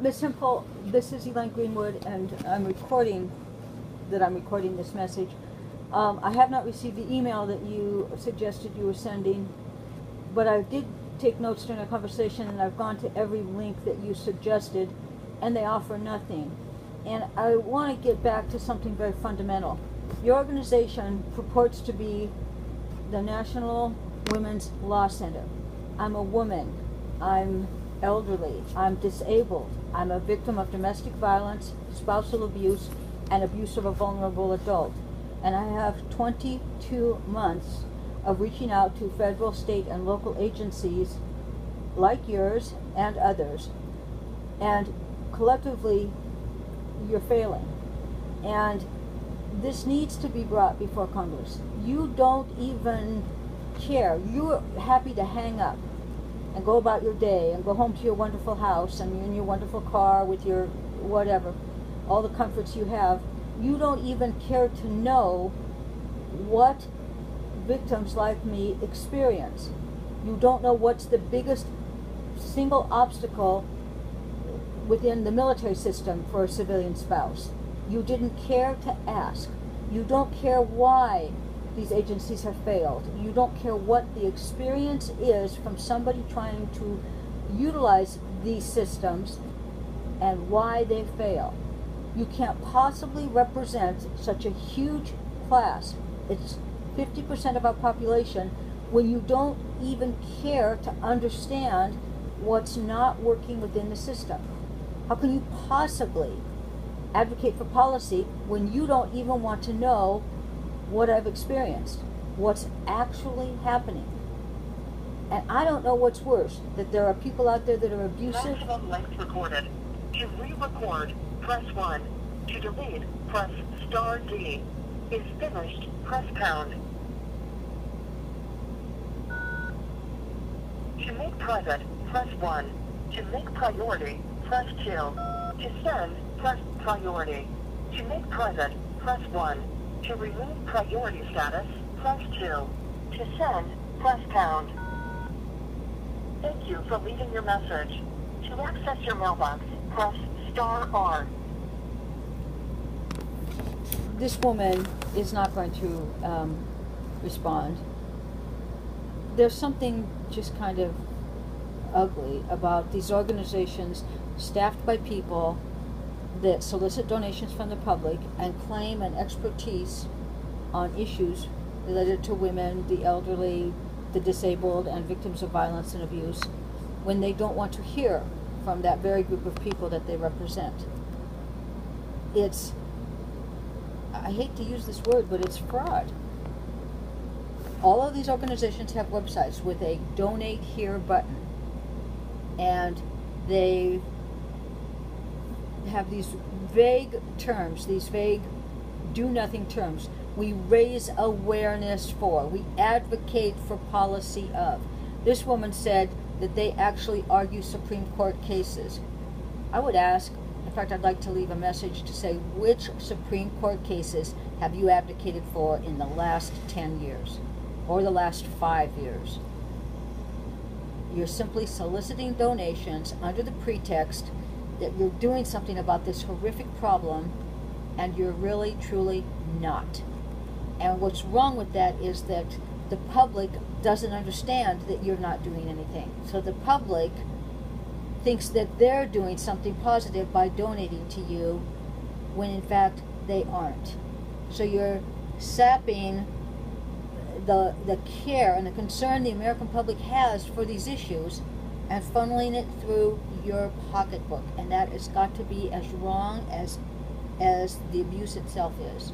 Ms. Hempel, this is Elaine Greenwood, and I'm recording this message. I have not received the email that you suggested you were sending, but I did take notes during our conversation, and I've gone to every link that you suggested, and they offer nothing. And I want to get back to something very fundamental. Your organization purports to be the National Women's Law Center. I'm a woman. I'm elderly. I'm disabled. I'm a victim of domestic violence, spousal abuse, and abuse of a vulnerable adult. And I have 22 months of reaching out to federal, state, and local agencies like yours and others. And collectively, you're failing. And this needs to be brought before Congress. You don't even care. You're happy to hang up and go about your day and go home to your wonderful house and you're in your wonderful car with your whatever, all the comforts you have. You don't even care to know what victims like me experience. You don't know what's the biggest single obstacle within the military system for a civilian spouse. You didn't care to ask. You don't care why these agencies have failed. You don't care what the experience is from somebody trying to utilize these systems and why they fail. You can't possibly represent such a huge class. It's 50% of our population when you don't even care to understand what's not working within the system. How can you possibly advocate for policy when you don't even want to know what I've experienced, what's actually happening? And I don't know what's worse, that there are people out there that are abusive. Maximum length recorded. To re-record, press 1. To delete, press star D. Is finished, press pound. To make private, press 1. To make priority, press 2. To send, press priority. To make private, press 1. To remove priority status, press 2. To send, press pound. Thank you for leaving your message. To access your mailbox, press star R. This woman is not going to respond. There's something just kind of ugly about these organizations staffed by people that solicit donations from the public and claim an expertise on issues related to women, the elderly, the disabled, and victims of violence and abuse, when they don't want to hear from that very group of people that they represent. It's, I hate to use this word, but it's fraud. All of these organizations have websites with a donate here button, and they have these vague terms, these vague do-nothing terms. We raise awareness for, we advocate for policy of. This woman said that they actually argue Supreme Court cases. I would ask, in fact, I'd like to leave a message to say, which Supreme Court cases have you advocated for in the last 10 years or the last 5 years? You're simply soliciting donations under the pretext that you're doing something about this horrific problem, and you're really, truly not. And what's wrong with that is that the public doesn't understand that you're not doing anything. So the public thinks that they're doing something positive by donating to you, when in fact they aren't. So you're sapping the care and the concern the American public has for these issues and funneling it through your pocketbook, and that has got to be as wrong as the abuse itself is.